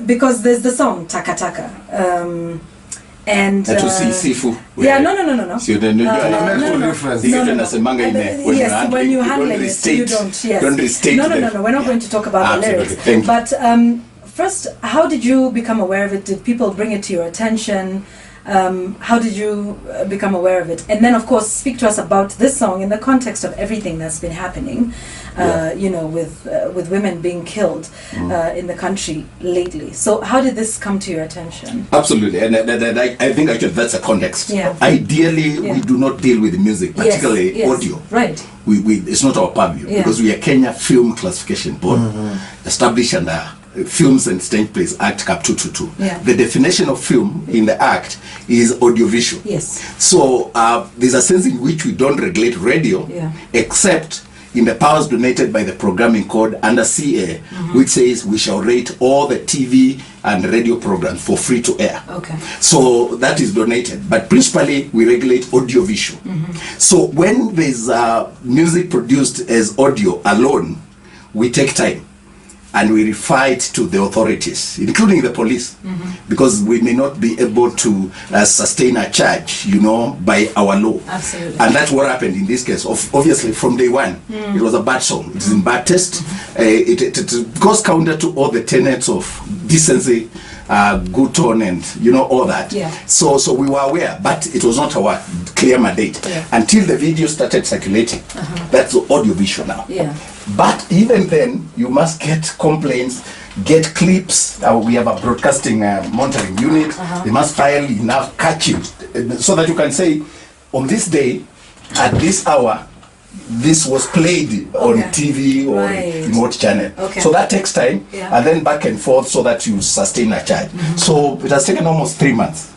because there's the song TAKATAKA. And Sifu. Yeah, no. So then you Yes, when you handle it, you don't. Yes. Don't restate. No. We're not going to talk about the lyrics. But first, how did you become aware of it? Did people bring it to your attention? How did you become aware of it? And then, of course, speak to us about this song in the context of everything that's been happening, with women being killed in the country lately. So how did this come to your attention? Absolutely, and I think actually that's a context. Yeah. Ideally, we do not deal with music, particularly audio. Right. We it's not our purview because we are Kenya Film Classification Board, established under Films and Stage Plays Act Cap 222. The definition of film in the Act is audiovisual. Yes. So there's a sense in which we don't regulate radio, except in the powers donated by the programming code under CA, which says we shall rate all the TV and radio programs for free to air. Okay. So that is donated, but principally we regulate audiovisual. So when there's music produced as audio alone, we take time and we refer it to the authorities, including the police, because we may not be able to sustain a charge, by our law. Absolutely. And that's what happened in this case. Obviously, from day one, it was a bad song. It is in bad taste. It goes counter to all the tenets of decency, good tone, and all that. So we were aware, but it was not our clear mandate until the video started circulating. That's audiovisual now. But even then, you must get complaints, get clips. We have a broadcasting monitoring unit. They must file enough, catch you, so that you can say, on this day, at this hour, this was played on TV or in what channel. So that takes time, and then back and forth so that you sustain a charge. So it has taken almost 3 months.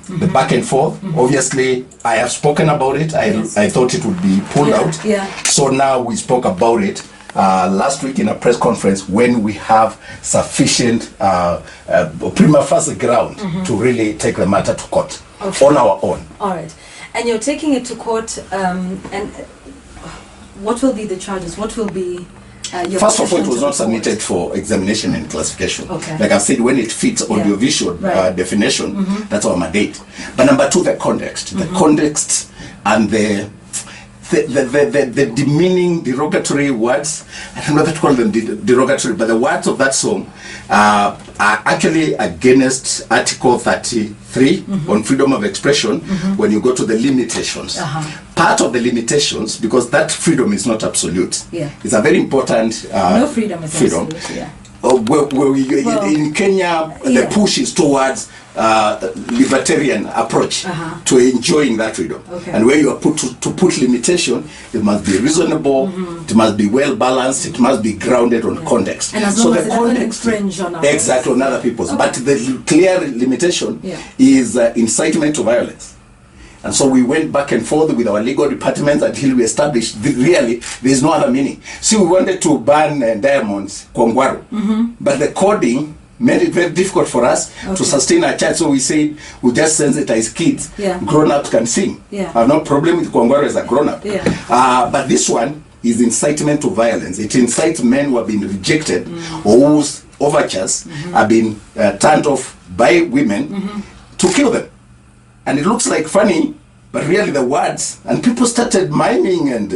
The back and forth. Obviously, I have spoken about it. I thought it would be pulled out. So now we spoke about it last week in a press conference when we have sufficient prima facie ground to really take the matter to court on our own. All right. And you're taking it to court, and what will be the charges? What will be your First of all, it was not court? submitted for examination and classification. Okay. Like I said, when it fits audiovisual definition, that's our mandate. But number two, the context. The context and the demeaning, derogatory words. I don't know whether to call them derogatory, but the words of that song are actually against Article 33 on freedom of expression when you go to the limitations. Part of the limitations, because that freedom is not absolute. It's a very important no freedom is absolute. In Kenya, the push is towards libertarian approach to enjoying that freedom. And where you are put to put limitation, it must be reasonable, it must be well balanced, it must be grounded on context. And as long as it doesn't infringe on others. Exactly, on other people's. But the clear limitation is incitement to violence. And so we went back and forth with our legal departments until we established really there is no other meaning. See, we wanted to ban diamonds, Kwangwaru, but the coding made it very difficult for us to sustain our charge. So we said we just sensitize kids. Grown-ups can sing. I have no problem with Kwangwaru as a grown-up. But this one is incitement to violence. It incites men who have been rejected or whose overtures have been turned off by women to kill them. And it looks like funny, but really the words, and people started miming and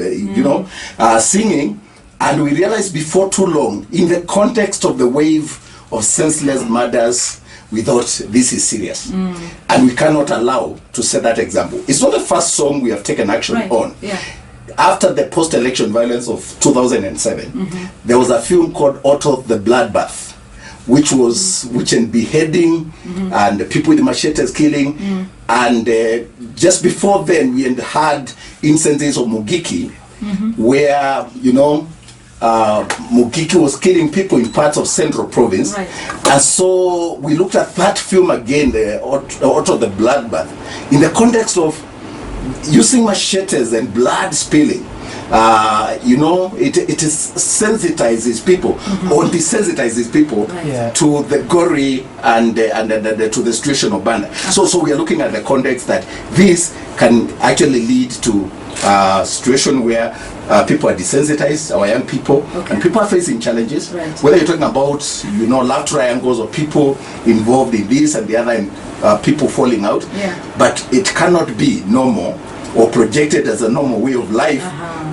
singing, and we realized before too long, in the context of the wave of senseless murders, we thought this is serious, and we cannot allow to set that example. It's not the first song we have taken action on. After the post-election violence of 2007, there was a film called Otto the Bloodbath, which was witch and beheading and people with machetes killing. And just before then, we had instances of Mugiki, where, Mugiki was killing people in parts of Central Province. And so we looked at that film again, the Otto the Bloodbath, in the context of using machetes and blood spilling. you know, it is sensitizes people or desensitizes people to the gory and to the situation of Banda. So we are looking at the context that this can actually lead to situation where people are desensitized, our young people, and people are facing challenges. Whether you're talking about, you know, love triangles or people involved in this and the other, and people falling out, but it cannot be normal or projected as a normal way of life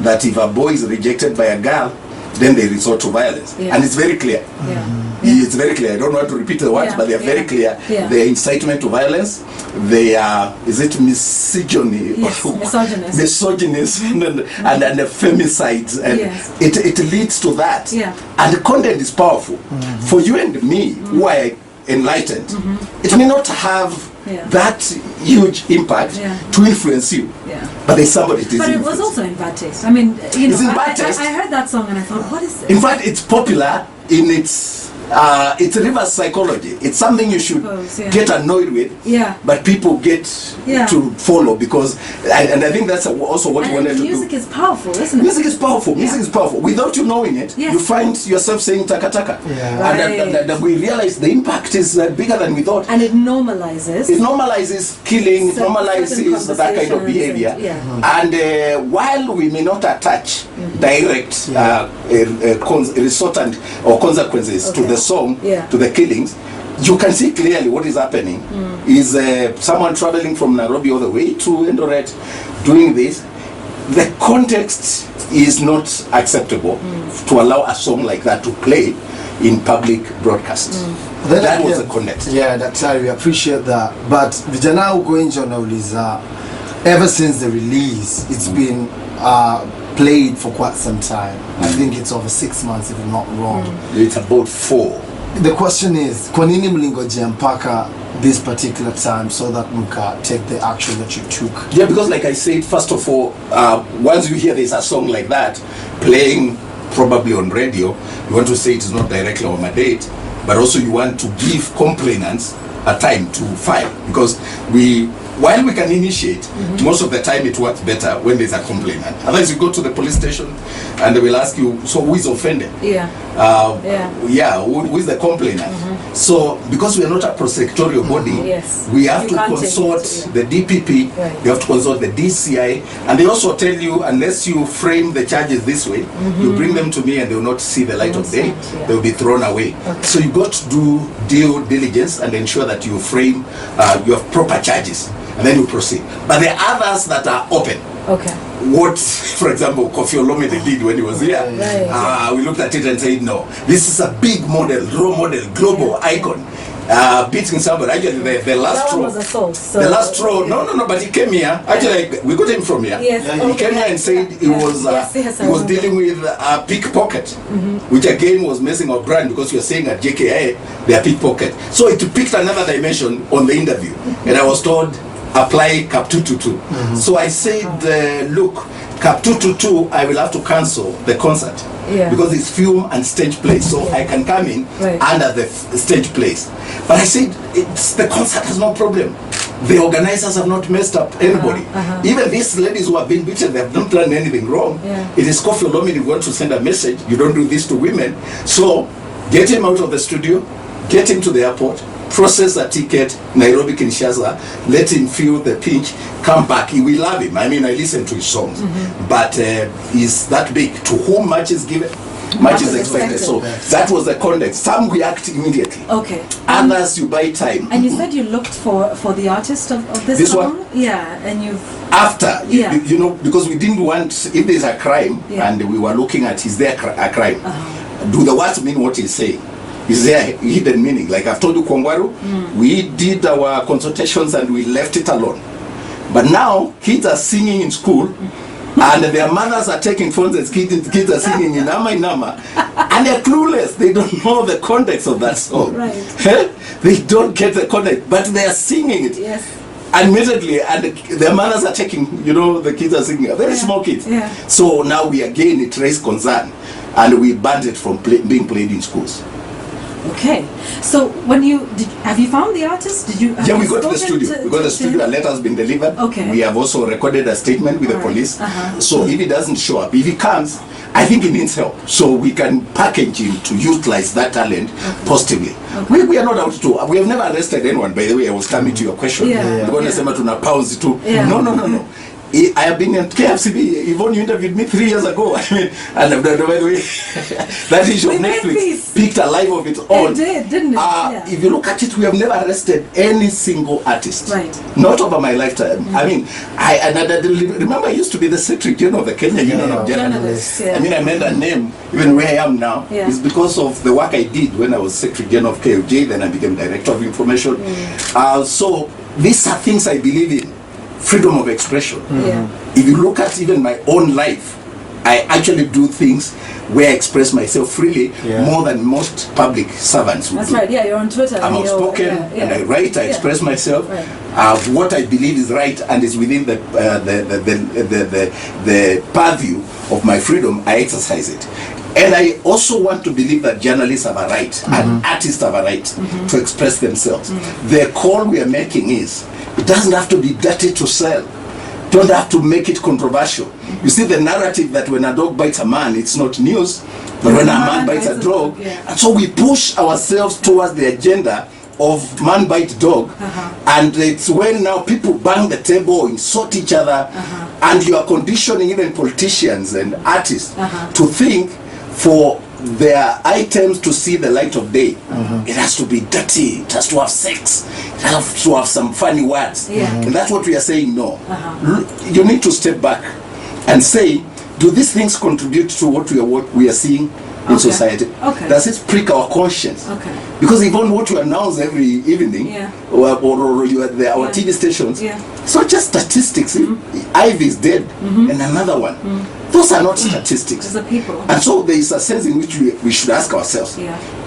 that if a boy is rejected by a girl, then they resort to violence. And it's very clear. It's very clear. I don't want to repeat the words, but they are very clear. They are incitement to violence. They are, is it misogyny? Yes, misogynist. Misogynist and the femicides. And it leads to that. And the content is powerful. For you and me, who are enlightened, it may not have that huge impact to influence you. But there's somebody to But it was also in bad taste. I mean, you know, I heard that song and I thought, what is this? In fact, it's popular in its reverse psychology. It's something you should get annoyed with, but people get to follow because, and I think that's also what we wanted to do. Music is powerful, isn't it? Music is powerful. Music is powerful. Without you knowing it, you find yourself saying "takataka," and we realize the impact is bigger than we thought. And it normalizes. It normalizes killing, normalizes that kind of behavior. And while we may not attach direct resultant or consequences to the song, to the killings, you can see clearly what is happening. Is someone traveling from Nairobi all the way to Eldoret doing this. The context is not acceptable to allow a song like that to play in public broadcast. That was the context. Yeah, that's how we appreciate that. But vijana ugonjwa nauliza, ever since the release, it's been played for quite some time. I think it's over 6 months, if I'm not wrong. It's about 4. The question is, kwa nini mlingojea mpaka this particular time so that mka take the action that you took? Yeah, because like I said, first of all, once you hear there's a song like that playing probably on radio, you want to say it's not directly on my date, but also you want to give complainants a time to file, because while we can initiate, most of the time it works better when there's a complainant. Otherwise you go to the police station and they will ask you, so who is offended? Who is the complainant? So because we are not a prosecutorial body, we have to consult the DPP, you have to consult the DCI, and they also tell you, unless you frame the charges this way, you bring them to me and they will not see the light of day, they will be thrown away. So you got to do due diligence and ensure that you frame, you have proper charges, and then you proceed. But there are others that are open. What, for example, Kofi Olomide did when he was here, we looked at it and said, no, this is a big model, role model, global icon, beating somebody. Actually, the last that straw. Was assault, so the last straw. No, but he came here. Actually, we got him from here. He came here and said he was dealing with a pickpocket, which again was messing our brand, because you are saying at JKI they are pickpocket. So it picked another dimension on the interview, and I was told, apply Cap 222. So I said, look, Cap 222, I will have to cancel the concert because it's film and stage play, so I can come in under the stage plays. But I said, the concert has no problem. The organizers have not messed up anybody. Even these ladies who have been beaten, they have not done anything wrong. It is Kofi Olomide who wants to send a message, you don't do this to women. So get him out of the studio, get him to the airport, process a ticket, Nairobi, Kinshasa, let him feel the pinch, come back. He will love him. I mean, I listen to his songs, but he's that big. To whom much is given, much is expected. So that was the context. Some react immediately. Others, you buy time. And you said you looked for the artist of this song? One? Yeah, and you've... After, you know, because we didn't want, if there's a crime, and we were looking at, is there a crime? Do the words mean what he's saying? Is there a hidden meaning? Like I've told you, Kwangwaru, we did our consultations and we left it alone. But now, kids are singing in school, and their mothers are taking phones and kids are singing in Nama, and they're clueless. They don't know the context of that song. They don't get the context, but they are singing it. Admittedly, and their mothers are taking, you know, the kids are singing, very small kids. So now it raised concern, and we banned it from being played in schools. Okay, so when have you found the artist? Did you? Yeah, we got to the studio. We got to the studio. A letter has been delivered. Okay. We have also recorded a statement with the police. So if he doesn't show up, if he comes, I think he needs help. So we can package him to utilize that talent positively. Okay. We are not out to. We have never arrested anyone. By the way, I was coming to your question. Yeah. No. I have been in KFCB. Yvonne, you interviewed me 3 years ago. I mean, and by the way, that issue of Netflix picked a life of its own. It did, didn't it? If you look at it, we have never arrested any single artist. Right. Not over my lifetime. I mean, I remember I used to be the Secretary General of the Kenya Union of Journalists. I mean, I made a name, even where I am now, is because of the work I did when I was Secretary General of KFJ, then I became Director of Information. So these are things I believe in. Freedom of expression. If you look at even my own life, I actually do things where I express myself freely more than most public servants would. That's right, you're on Twitter. I'm outspoken and I write, I express myself. What I believe is right and is within the purview of my freedom, I exercise it. And I also want to believe that journalists have a right and artists have a right to express themselves. The call we are making is, it doesn't have to be dirty to sell. Don't have to make it controversial. You see the narrative that when a dog bites a man, it's not news, but when a man bites a dog, and so we push ourselves towards the agenda of man bite dog, and it's when now people bang the table, insult each other, and you are conditioning even politicians and artists to think for their items to see the light of day, it has to be dirty, it has to have sex, it has to have some funny words. And that's what we are saying, no. You need to step back and say, do these things contribute to what we are seeing in society? Does it prick our conscience? Because even what you announce every evening, or our TV stations, it's not just statistics. Ivy is dead, and another one. Those are not statistics. People. And so there is a sense in which we should ask ourselves,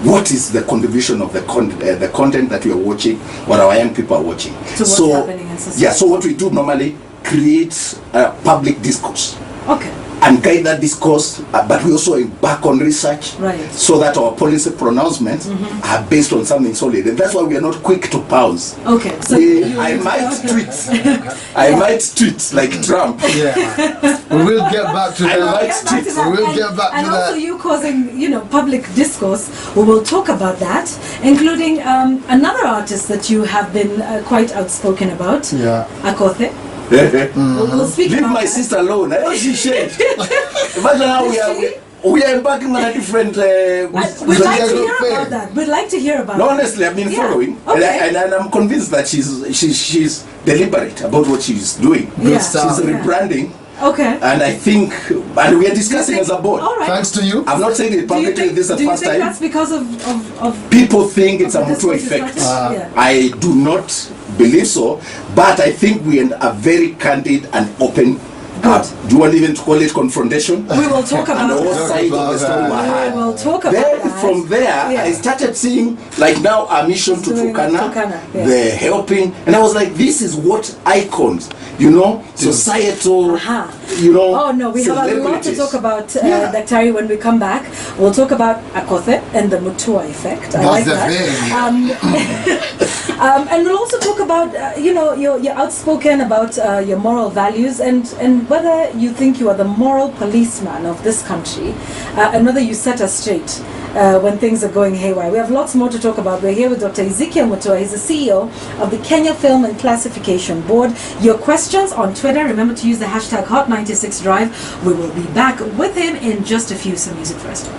what is the contribution of the content that we are watching, what our young people are watching? To what's happening in society. So what we do normally, create public discourse. And guide that discourse, but we also embark on research so that our policy pronouncements are based on something solid. And that's why we are not quick to pounce. So I might tweet like Trump. We will get back to that. We will get back to that. And also you causing, public discourse. We will talk about that, including another artist that you have been quite outspoken about, Akothe. We'll speak Leave about my sister alone. I know she changed. Imagine how we are embarking on a different. We'd like to hear about that. We'd like to hear about. No, honestly, I've been following, and I'm convinced that she's deliberate about what she's doing. She's rebranding. And I think, and we are discussing as a board. Thanks to you. I'm not saying it publicly. This is the first time. Do you think that's because of people think it's a Mutua effect? I do not believe so, but I think we are very candid and open. Do you want even to call it confrontation? We will talk about and all sides of the story. We will talk about that. From there, I started seeing, like now, our mission to Turkana, the helping, and I was like, this is what icons, societal, Oh no, we have a lot to talk about, Daktari, when we come back. We'll talk about Akothe and the Mutua effect. I like that. And we'll also talk about, you're outspoken about your moral values and whether you think you are the moral policeman of this country, and whether you set us straight when things are going haywire. We have lots more to talk about. We're here with Dr. Ezekiel Mutua. He's the CEO of the Kenya Film and Classification Board. Your questions on Twitter, remember to use the hashtag Hot96Drive. We will be back with him in just a few. Some music first.